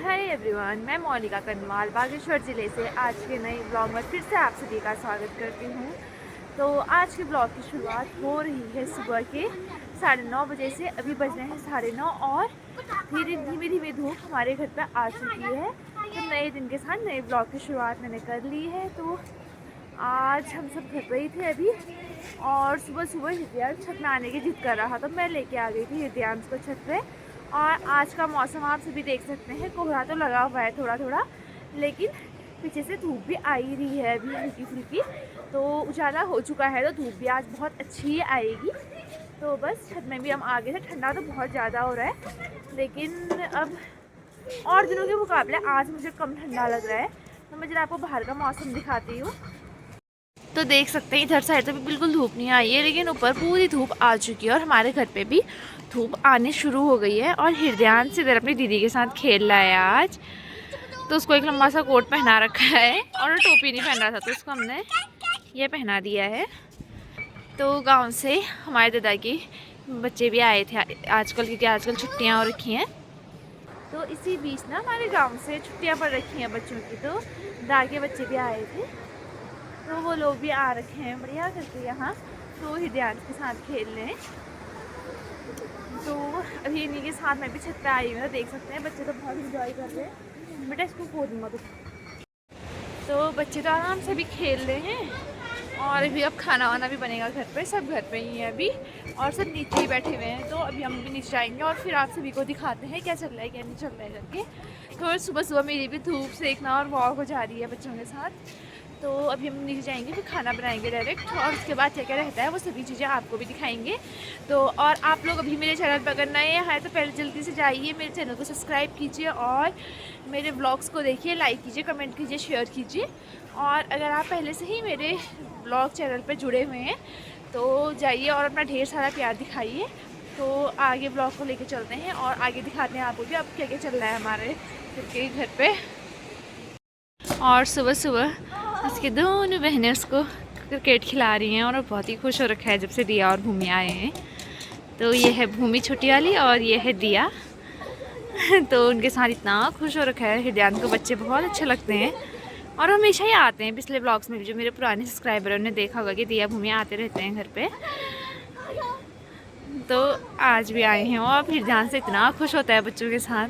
Hi everyone, मैं मौलिका कनवाल बागेश्वर ज़िले से आज के नए ब्लॉग में फिर से आप सभी का स्वागत करती हूँ। तो आज के ब्लॉग की शुरुआत हो रही है सुबह के 9:30 बजे से। अभी बज रहे हैं 9:30 और धीमे धीमे धूप हमारे घर पर आ चुकी है। तो नए दिन के साथ नए ब्लॉग की शुरुआत मैंने कर ली है। तो आज हम सब घर पर ही थे अभी, और सुबह सुबह हृदयांश छत में आने की जिद कर रहा, तो मैं लेके आ गई थी हृदयांश को छत पे। और आज का मौसम आप सभी देख सकते हैं, कोहरा तो लगा हुआ है थोड़ा थोड़ा, लेकिन पीछे से धूप भी आ ही रही है अभी हल्की फुल्की। तो उजाला हो चुका है, तो धूप भी आज बहुत अच्छी आएगी। तो बस छत में भी हम आ गए थे। ठंडा तो बहुत ज़्यादा हो रहा है, लेकिन अब और दिनों के मुकाबले आज मुझे कम ठंडा लग रहा है। तो मैं जरा आपको बाहर का मौसम दिखाती हूँ। तो देख सकते हैं इधर साइड तो भी बिल्कुल धूप नहीं आई है, लेकिन ऊपर पूरी धूप आ चुकी है और हमारे घर पे भी धूप आने शुरू हो गई है। और हृदयांश इधर अपनी दीदी के साथ खेल रहा है आज। तो उसको एक लंबा सा कोट पहना रखा है और टोपी नहीं पहन रहा था, तो उसको हमने ये पहना दिया है। तो गांव से हमारे दादा के बच्चे भी आए थे आजकल, क्योंकि आजकल छुट्टियाँ हो रखी हैं। तो इसी बीच ना हमारे गाँव से छुट्टियाँ पड़ रखी हैं बच्चों की, तो दादा के बच्चे भी आए थे। तो वो लोग भी आ रखे हैं बढ़िया करके यहाँ, तो हृदयांश के साथ खेल रहे हैं। तो अभी इन्हीं के साथ मैं भी छत पे आई हूँ। तो देख सकते हैं बच्चे तो बहुत इंजॉय कर रहे हैं। बेटा इसको खो दूँगा तो बच्चे तो आराम से भी खेल रहे हैं। और अभी अब खाना वाना भी बनेगा घर पे, सब घर पे ही है अभी, और सब नीचे ही बैठे हुए हैं। तो अभी हम भी नीचे आएंगे और फिर आप सभी को दिखाते हैं क्या चल रहा है क्या नहीं चल रहा है करके। तो सुबह सुबह मेरी भी धूप सेकना और वॉक हो जा रही है बच्चों के साथ। तो अभी हम नीचे जाएंगे, फिर खाना बनाएंगे डायरेक्ट, और उसके बाद क्या क्या रहता है वो सभी चीज़ें आपको भी दिखाएंगे। तो और आप लोग अभी मेरे चैनल पर अगर नए हैं तो पहले जल्दी से जाइए, मेरे चैनल को सब्सक्राइब कीजिए और मेरे व्लॉग्स को देखिए, लाइक कीजिए, कमेंट कीजिए, शेयर कीजिए। और अगर आप पहले से ही मेरे व्लॉग चैनल पर जुड़े हुए हैं तो जाइए और अपना ढेर सारा प्यार दिखाइए। तो आगे ब्लॉग को लेके चलते हैं और आगे दिखाते हैं आपको भी अब क्या क्या चल रहा है हमारे घर पे। और सुबह सुबह उसके दोनों बहनें उसको क्रिकेट खिला रही हैं और बहुत ही खुश हो रखा है जब से दिया और भूमि आए हैं। तो ये है भूमि छोटी वाली और ये है दिया। तो उनके साथ इतना खुश हो रखा है। हृदयांश को बच्चे बहुत अच्छे लगते हैं और हमेशा ही आते हैं। पिछले ब्लॉग्स में भी जो मेरे पुराने सब्सक्राइबर हैं उन्हें देखा होगा कि दिया भूमि आते रहते हैं घर पे। तो आज भी आए हैं और हृदयांश से इतना खुश होता है बच्चों के साथ।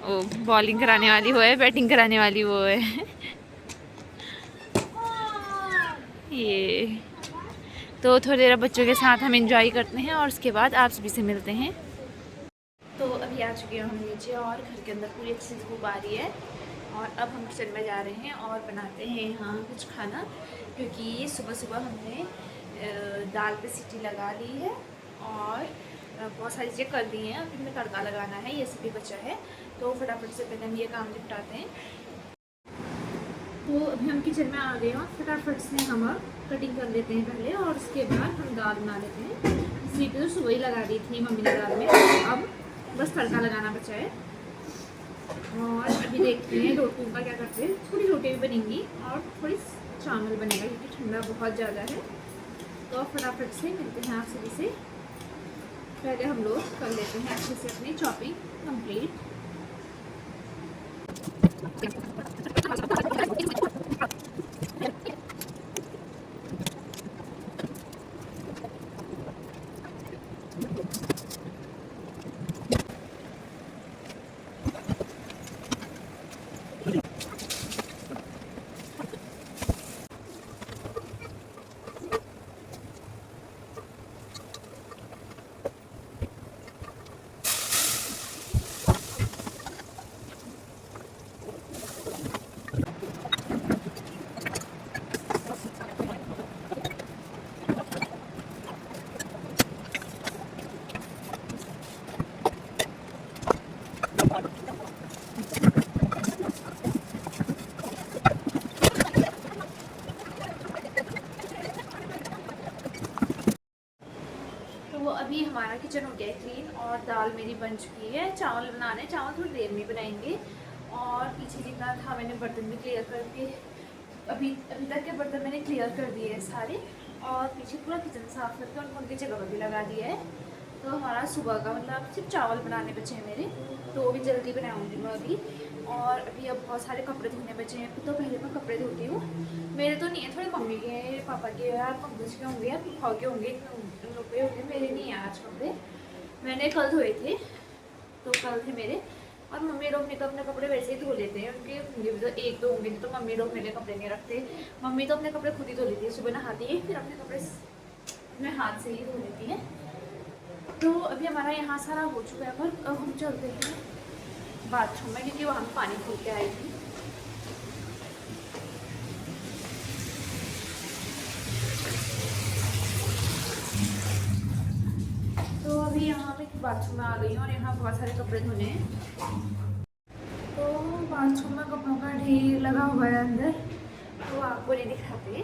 वो बॉलिंग कराने वाली वो है, बैटिंग कराने वाली वो है। ये तो थोड़ी देर बच्चों के साथ हम एंजॉय करते हैं और उसके बाद आप सभी से मिलते हैं। तो अभी आ चुके हैं हम नीचे और घर के अंदर पूरी अच्छी धूप आ रही है। और अब हम किचन में जा रहे हैं और बनाते हैं यहाँ कुछ खाना, क्योंकि सुबह सुबह हमने दाल पे सीटी लगा ली है और बहुत सारी चीज़ें कर दी हैं। अब इनमें तड़का लगाना है, ये सभी बचा है। तो फटाफट से पहले हम ये काम निपटाते हैं। तो अभी हम किचन में आ गए और फटाफट से हम कटिंग कर लेते हैं पहले, और उसके बाद हम दाल बना लेते हैं। सीटी तो सुबह ही लगा दी थी मम्मी ने दाल में, अब बस तड़का लगाना बचा है। और अभी देखते हैं रोटियों का क्या करते हैं। थोड़ी रोटियाँ भी बनेंगी और थोड़ी चावल बनेगा, क्योंकि ठंडा बहुत ज़्यादा है। तो फटाफट से मिलते हैं आप सभी से। पहले हम लोग कर लेते हैं अच्छे से अपनी चॉपिंग कंप्लीट। अभी हमारा किचन हो गया है क्लीन और दाल मेरी बन चुकी है। चावल बनाने, चावल थोड़ी देर में बनाएंगे। और पीछे जितना था मैंने बर्तन भी क्लियर करके, अभी तक के बर्तन मैंने क्लियर कर दिए हैं सारे, और पीछे पूरा किचन साफ करके उनको उनकी जगह पर भी लगा दिया है। तो हमारा सुबह का मतलब सिर्फ चावल बनाने बचे हैं मेरे, तो वो भी जल्दी बनाऊँगी मैं अभी। और अभी अब बहुत सारे कपड़े धोने बचे हैं, तो पहले मैं कपड़े धोती हूँ। मेरे तो नहीं है, थोड़े मम्मी के हैं, पापा के या पंकज के होंगे या पापा के होंगे, इन लोग के होंगे, मेरे नहीं है आज कपड़े। मैंने कल धोए थे, तो कल थे मेरे। और मम्मी लोग ने तो अपने कपड़े वैसे ही धो लेते हैं, उनके होंगे भी तो एक दो होंगे, तो मम्मी लोग मेरे कपड़े नहीं रखते। मम्मी तो अपने कपड़े खुद ही धो लेती है, सुबह नहाती है फिर अपने कपड़े अपने हाथ से ही धो लेती है। तो अभी हमारा यहाँ सारा हो चुका है, पर अब हम चलते हैं बाथरूम में, क्योंकि वहाँ पानी खोल के आई थी। तो अभी यहाँ पे बाथरूम में आ गई हूँ और यहाँ बहुत सारे कपड़े धोने हैं। तो बाथरूम में कपड़ों का ढेर लगा हुआ है अंदर, तो आपको नहीं दिखाते।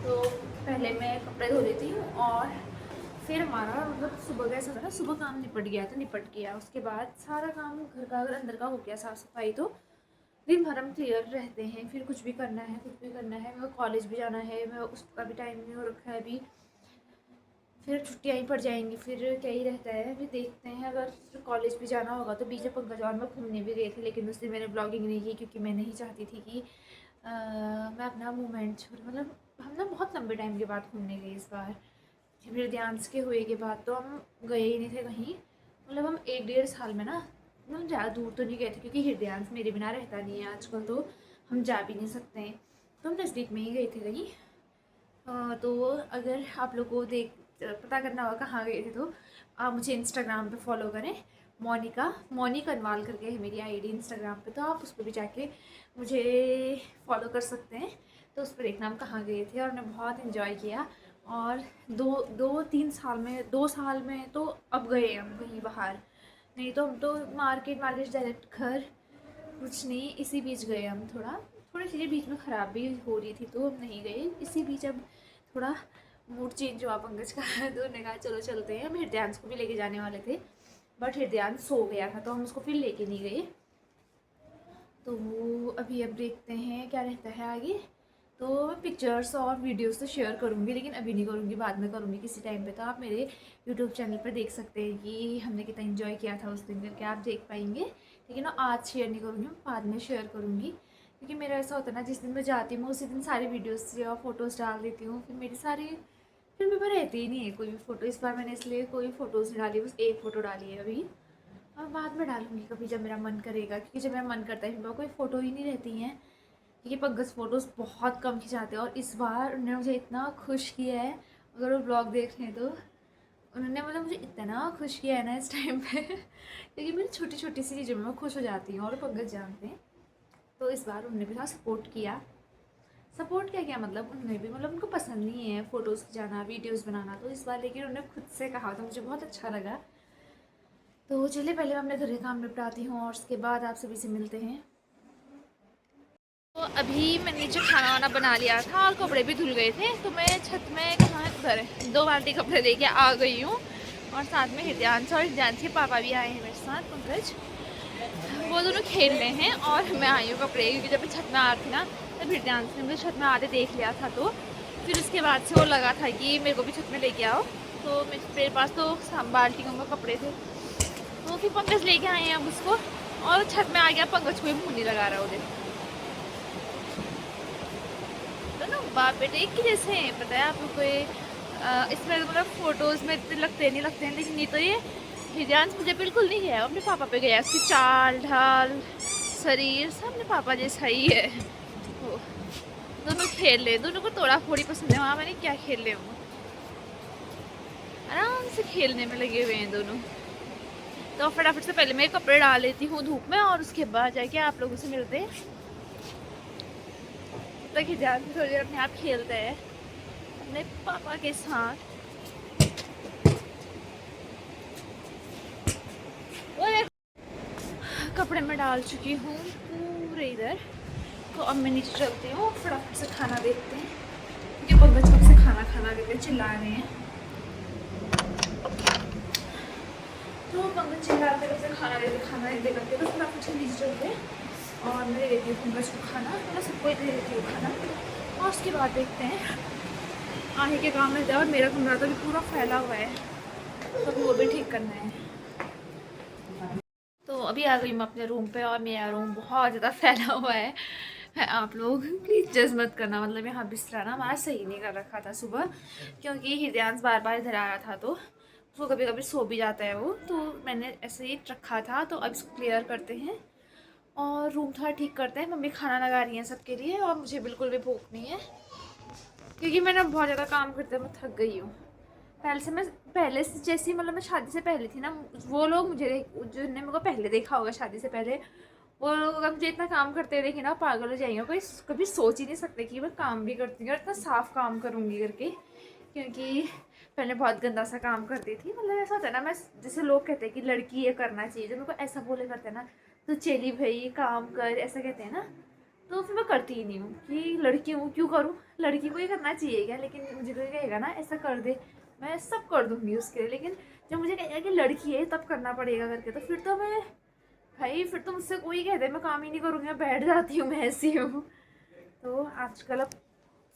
तो पहले मैं कपड़े धो लेती हूँ और फिर हमारा मतलब सुबह का ऐसा था ना, सुबह काम निपट गया तो निपट गया, उसके बाद सारा काम घर का अगर अंदर का हो गया साफ़ सफाई, तो दिन भर हम क्लियर रहते हैं। फिर कुछ भी करना है, कुछ भी करना है, मैं कॉलेज भी जाना है, मैं उसका भी टाइम नहीं हो रखा है अभी। फिर छुट्टियाँ ही पड़ जाएंगी, फिर क्या ही रहता है। फिर देखते हैं, अगर कॉलेज भी जाना होगा तो बीच में पंकज और मैं घूमने भी गए थे, लेकिन उस दिन मैंने ब्लॉगिंग नहीं की, क्योंकि मैं नहीं चाहती थी कि मैं अपना मूवमेंट छोड़, मतलब हम ना बहुत लंबे टाइम के बाद घूमने गए इस बार। मेरे ध्यान के हुए के बाद तो हम गए ही नहीं थे कहीं, मतलब हम 1-1.5 साल में ना, मतलब ज़्यादा दूर तो नहीं गए थे, क्योंकि हृदयांश मेरे बिना रहता नहीं है आजकल, तो हम जा भी नहीं सकते हैं, तो हम नज़दीक में ही गए थे कहीं। तो अगर आप लोग को पता करना होगा कहाँ गए थे, तो आप मुझे इंस्टाग्राम पे फॉलो करें, मोनी कनवाल करके है मेरी आईडी इंस्टाग्राम पे, तो आप उस पर भी जाके मुझे फॉलो कर सकते हैं। तो उस पर देखना हम कहाँ गए थे, और हमने बहुत इन्जॉय किया। और 2 साल में तो अब गए हम कहीं बाहर, नहीं तो हम तो मार्केट डायरेक्ट घर कुछ नहीं, इसी बीच गए हम। थोड़ी चीज़ें बीच में ख़राब भी हो रही थी, तो हम नहीं गए इसी बीच। अब थोड़ा मूड चेंज हुआ पंकज का तो उन्होंने कहा चलो चलते हैं। हम हृदयांश को भी लेके जाने वाले थे, बट हृदयांश सो गया था, तो हम उसको फिर लेके नहीं गए। तो अभी अब देखते हैं क्या रहता है आगे। तो मैं पिक्चर्स और वीडियोस तो शेयर करूँगी, लेकिन अभी नहीं करूँगी, बाद में करूँगी किसी टाइम पे। तो आप मेरे यूट्यूब चैनल पर देख सकते हैं कि हमने कितना इन्जॉय किया था उस दिन करके, आप देख पाएंगे। लेकिन मैं आज शेयर नहीं करूँगी, मैं बाद में शेयर करूँगी, क्योंकि मेरा ऐसा होता है ना, जिस दिन मैं जाती हूँ उसी दिन सारी वीडियोस या फ़ोटोज़ डाल देती हूँ, फिर मेरी सारी फिर मेरे रहती ही नहीं है कोई भी फ़ोटो। इस बार मैंने इसलिए कोई फ़ोटोज़ नहीं डाली, बस एक फ़ोटो डाली है अभी, और बाद में डालूँगी कभी जब मेरा मन करेगा, क्योंकि जब मेरा मन करता है फिर कोई फ़ोटो ही नहीं रहती हैं, क्योंकि पंकज फ़ोटोज़ बहुत कम खिंचाते हैं। और इस बार उन्होंने मुझे इतना खुश किया है, अगर वो ब्लॉग देख रहे हैं तो उन्होंने मतलब मुझे इतना खुश किया है ना इस टाइम पे क्योंकि मेरी छोटी छोटी सी चीज़ों में मैं खुश हो जाती हूँ, और पंकज जानते हैं। तो इस बार उन्होंने भी थोड़ा सपोर्ट क्या मतलब उन्होंने भी, मतलब उनको पसंद नहीं है फ़ोटोज़ खिंचाना, वीडियोज़ बनाना, तो इस बार लेकिन उन्होंने खुद से कहा, तो मुझे बहुत अच्छा लगा। तो चलिए पहले मैं अपने घर के काम निपटाती हूँ, और उसके बाद आप सभी से मिलते हैं। तो अभी मैंने नीचे खाना वाना बना लिया था और कपड़े भी धुल गए थे, तो मैं छत में कहाँ उधर 2 बाल्टी कपड़े लेके आ गई हूँ, और साथ में हृदयांश के पापा भी आए हैं मेरे साथ, पंकज, वो दोनों खेल रहे हैं। और मैं आई हूँ कपड़े, क्योंकि जब मैं छत में आ रही थी ना, तब हृदयांश ने मुझे छत में आते देख लिया था, तो फिर उसके बाद से वो लगा था कि मेरे को भी छत में लेके आओ। तो मेरे पास तो बाल्टियों में कपड़े थे, तो फिर पंकज लेके आए हैं अब उसको, और छत में आ गया, पंकज को भी मुँह नहीं लगा रहा उधर। तो ना बाप बेटे एक ही जैसे हैं, पता है आप लोग को ये। इसमें मतलब फ़ोटोज़ में इतने लगते नहीं, लेकिन नहीं तो ये हृदयांश मुझे बिल्कुल नहीं है, अपने पापा पे गया, उसकी चाल ढाल शरीर सब अपने पापा जैसा ही है। वो दोनों खेल रहे, दोनों को तोड़ा फोड़ी पसंद है, वहाँ मैंने क्या खेल रहे हूँ, आराम से खेलने में लगे हुए हैं दोनों। तो फटाफट से पहले मैं कपड़े डाल लेती हूँ धूप में, और उसके बाद जाके आप लोगों से मिलते हैं। तक हृदयांश थोड़ी देर अपने आप खेलते हैं अपने पापा के साथ। कपड़े में डाल चुकी हूँ पूरे इधर, तो अब मैं नीचे चलती हूँ, फटाफट से खाना देखते हैं, क्योंकि पंकज कब से खाना देते चिल्ला रहे हैं। तो पंकज चिल्लाते कब से खाना दे करके, तो फटाफट से नीचे चलते हैं, और मैं दे देती हूँ पंकज को खाना, मैं सबको दे देती हूँ खाना, और उसके बाद देखते हैं आगे के काम में जाए। और मेरा कमरा तो भी पूरा फैला हुआ है, तो अभी वो भी ठीक करना है। तो अभी आ गई मैं अपने रूम पे और मेरा रूम बहुत ज़्यादा फैला हुआ है। आप लोग प्लीज़ जज मत करना, मतलब यहाँ बिस्तरा ना हमारा सही नहीं कर रखा था सुबह, क्योंकि हृदयांश बार बार इधर आ रहा था तो उसको कभी कभी सो भी जाता है वो, तो मैंने ऐसे ही रखा था। तो अब इसको क्लियर करते हैं और रूम थोड़ा ठीक करते हैं। मम्मी खाना लगा रही हैं सबके लिए और मुझे बिल्कुल भी भूख नहीं है, क्योंकि मैंने बहुत ज़्यादा काम करते मैं थक गई हूँ। पहले से जैसी, मतलब मैं शादी से पहले थी ना, वो लोग मुझे जिनने मेरे को पहले देखा होगा शादी से पहले, वो लोग अगर मुझे इतना काम करते देखे ना पागल हो जाएंगे। कोई कभी सोच ही नहीं सकते कि मैं काम भी करती हूँ और इतना साफ काम करूँगी करके, क्योंकि पहले बहुत गंदा सा काम करती थी। मतलब ऐसा होता है ना, मैं जैसे लोग कहते हैं कि लड़की ये करना चाहिए, जो मेरे को ऐसा बोले करते हैं ना, तो चली भाई काम कर, ऐसा कहते हैं ना, तो फिर मैं करती ही नहीं हूँ कि लड़की हूँ क्यों करूँ, लड़की को ही करना चाहिए क्या। लेकिन मुझे कोई कहेगा ना ऐसा कर दे, मैं सब कर दूँगी उसके लिए। लेकिन जब मुझे कहेगा कि लड़की है तब करना पड़ेगा करके, तो फिर तो मैं, भाई फिर तो मुझसे कोई कह दे मैं काम ही नहीं करूँगी, मैं बैठ जाती हूँ, मैं ऐसी हूँ। तो आजकल अब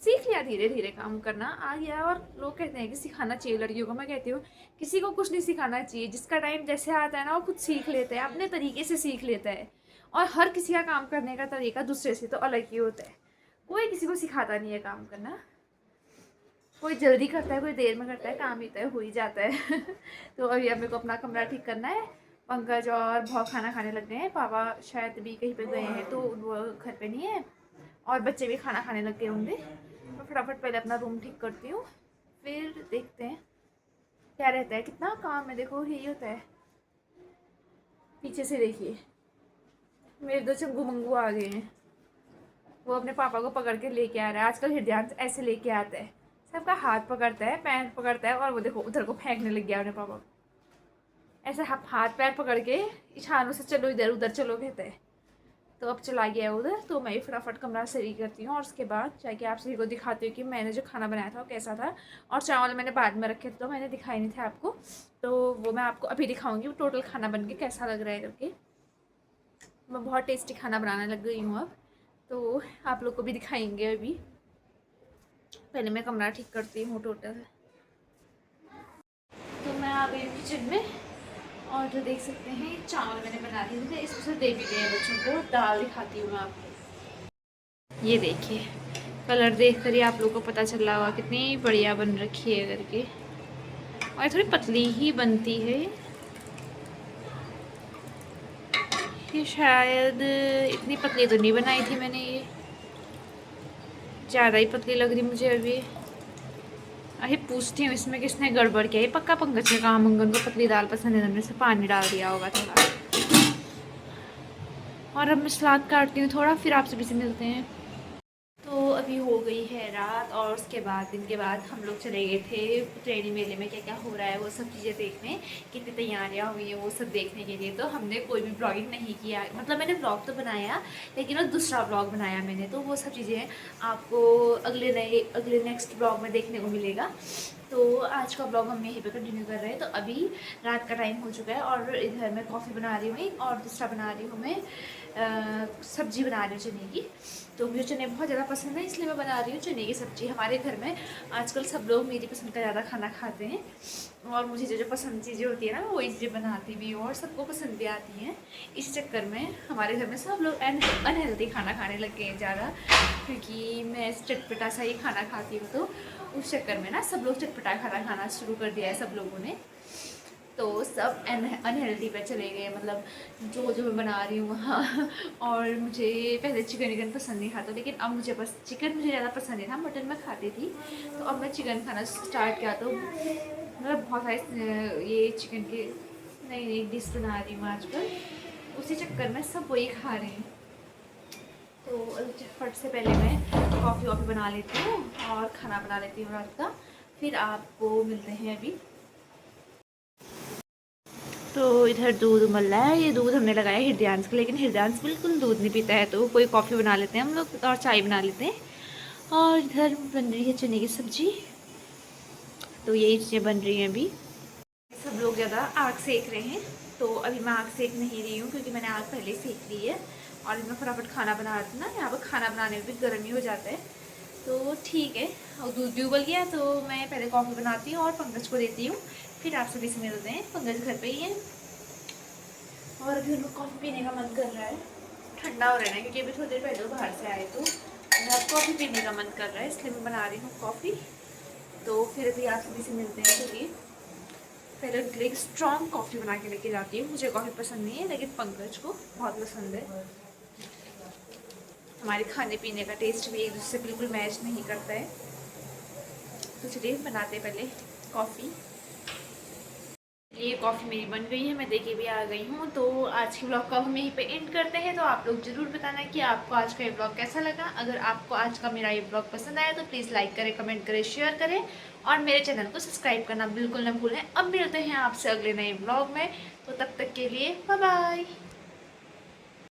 सीख लिया, धीरे धीरे काम करना आ गया। और लोग कहते हैं कि सिखाना चाहिए लड़कियों को, मैं कहती हूँ किसी को कुछ नहीं सिखाना चाहिए। जिसका टाइम जैसे आता है ना, वो खुद सीख लेता है, अपने तरीके से सीख लेता है। और हर किसी का काम करने का तरीका दूसरे से तो अलग ही होता है। कोई किसी को सिखाता नहीं है काम करना, कोई जल्दी करता है, कोई देर में करता है, काम ही तय हो ही जाता है। तो अभी अब मेरे को अपना कमरा ठीक करना है। पंकज और भाव खाना खाने लग गए हैं, पापा शायद भी कहीं पे गए हैं तो वो घर पे नहीं है, और बच्चे भी खाना खाने लग गए होंगे। तो फटाफट पहले अपना रूम ठीक करती हूँ, फिर देखते हैं क्या रहता है। कितना काम है, देखो यही होता है। पीछे से देखिए मेरे दो चंगू मंगू आ गए हैं, वो अपने पापा को पकड़ के लेके आ रहा है। आजकल हृदयांश ऐसे लेके आता है, सबका हाथ पकड़ता है, पैर पकड़ता है, और वो देखो उधर को फेंकने लग गया अपने पापा को। ऐसे हाथ पैर पकड़ के इशारों से चलो इधर उधर चलो कहते हैं। तो अब चला गया है उधर, तो मैं फटाफट कमरा सही करती हूँ और उसके बाद जाके आप सभी को दिखाती हूँ कि मैंने जो खाना बनाया था वो कैसा था। और चावल मैंने बाद में रखे थे तो मैंने दिखाए नहीं थे आपको, तो वो मैं आपको अभी दिखाऊंगी वो टोटल खाना बन के कैसा लग रहा है करके। मैं बहुत टेस्टी खाना बनाने लग गई हूँ अब, तो आप लोग को भी दिखाएंगे अभी। पहले मैं कमरा ठीक करती हूँ टोटल। तो मैं आ गई हूँ किचन में, और जो देख सकते हैं चावल मैंने बना दिए थे, इसमें दे भी दिए बच्चों को। दाल दिखाती हूँ मैं आपको, ये देखिए कलर देख कर ही आप लोगों को पता चल रहा होगा कितनी बढ़िया बन रखी है करके। और थोड़ी पतली ही बनती है ये, शायद इतनी पतली तो नहीं बनाई थी मैंने, ये ज़्यादा ही पतली लग रही मुझे अभी। अरे पूछती हूँ इसमें किसने गड़बड़ किया है, पक्का पंकज ने कहा मंगन को पतली दाल पसंद है, हमने से पानी डाल दिया होगा थोड़ा। और अब मैं सलाद काटती हूँ थोड़ा, फिर आपसे भी से मिलते हैं। तो अभी हो गई है रात, और उसके बाद दिन के बाद हम लोग चले गए थे त्रिवेणी मेले में। क्या क्या हो रहा है वो सब चीज़ें देखने, कितनी तैयारियां हुई हैं वो सब देखने के लिए। तो हमने कोई भी ब्लॉगिंग नहीं किया, मतलब मैंने ब्लॉग तो बनाया लेकिन वो दूसरा ब्लॉग बनाया मैंने, तो वो सब चीज़ें आपको अगले नेक्स्ट ब्लॉग में देखने को मिलेगा। तो आज का ब्लॉग हम यहीं पे कंटिन्यू कर रहे हैं। तो अभी रात का टाइम हो चुका है और इधर मैं कॉफ़ी बना रही हूँ, और दूसरा बना रही हूँ मैं सब्जी बना रही हूँ चने की। तो मुझे चने बहुत ज़्यादा पसंद है, इसलिए मैं बना रही हूँ चने की सब्ज़ी। हमारे घर में आजकल सब लोग मेरी पसंद का ज़्यादा खाना खाते हैं, और मुझे जो जो पसंद चीज़ें होती है ना वही चीज़ें बनाती भी हूँ और सबको पसंद भी आती हैं। इस चक्कर में हमारे घर में सब लोग अनहेल्दी खाना खाने लग गए हैं ज़्यादा, क्योंकि मैं चटपटा सा ही खाना खाती हूँ। तो उस चक्कर में ना सब लोग चटपटा खाना खाना शुरू कर दिया है सब लोगों ने, तो सब अनहेल्दी पे चले गए। मतलब जो जो मैं बना रही हूँ वहाँ। और मुझे पहले चिकन पसंद नहीं था, तो लेकिन अब मुझे बस चिकन मुझे ज़्यादा पसंद नहीं था, मटन मैं खाती थी। तो अब मैं चिकन खाना स्टार्ट किया, तो मतलब बहुत सारे ये चिकन के नई नई डिश बना रही हूँ आजकल, उसी चक्कर में सब वही खा रहे हैं। तो फट से पहले मैं कॉफ़ी वॉफ़ी बना लेती हूँ और खाना बना लेती हूँ रात का, फिर आपको मिलते हैं अभी। तो इधर दूध उबल रहा है, ये दूध हमने लगाया हृदयांश का, लेकिन हृदयांश बिल्कुल दूध नहीं पीता है, तो कोई कॉफ़ी बना लेते हैं हम लोग और चाय बना लेते हैं। और इधर बन रही है चने की सब्ज़ी, तो यही चीज़ें बन रही हैं अभी। सब लोग ज़्यादा आग सेक रहे हैं, तो अभी मैं आग सेक नहीं रही हूँ क्योंकि मैंने आग पहले सेक ली है। और मैं फटाफट खाना बना रही थी ना, यहाँ पर खाना बनाने में भी गर्म ही हो जाता है, तो ठीक है। और दूध भी उबल गया, तो मैं पहले कॉफ़ी बनाती हूँ और पंकज को देती हूँ, फिर आप सभी से मिलते हैं। पंकज घर पे ही है और अभी उनको कॉफ़ी पीने का मन कर रहा है, ठंडा हो रहा है ना, क्योंकि अभी थोड़ी देर पहले बाहर से आए तो मेरा कॉफ़ी पीने का मन कर रहा है, इसलिए मैं बना रही हूँ कॉफ़ी। तो फिर अभी आप सभी से मिलते हैं। चलिए पहले एक स्ट्रॉन्ग कॉफ़ी बना के लेके जाती हूँ। मुझे कॉफ़ी पसंद नहीं है, लेकिन पंकज को बहुत पसंद है। हमारे खाने पीने का टेस्ट भी एक दूसरे से बिल्कुल मैच नहीं करता है। तो चलिए बनाते पहले कॉफ़ी। ये कॉफ़ी मेरी बन गई है, मैं देके भी आ गई हूँ। तो आज की ब्लॉग को हम यहीं पे एंड करते हैं। तो आप लोग ज़रूर बताना कि आपको आज का ये ब्लॉग कैसा लगा। अगर आपको आज का मेरा ये ब्लॉग पसंद आया तो प्लीज़ लाइक करें, कमेंट करें, शेयर करें और मेरे चैनल को सब्सक्राइब करना बिल्कुल ना भूलें। अब मिलते हैं आपसे अगले नए ब्लॉग में, तो तब तक के लिए बाय बाय।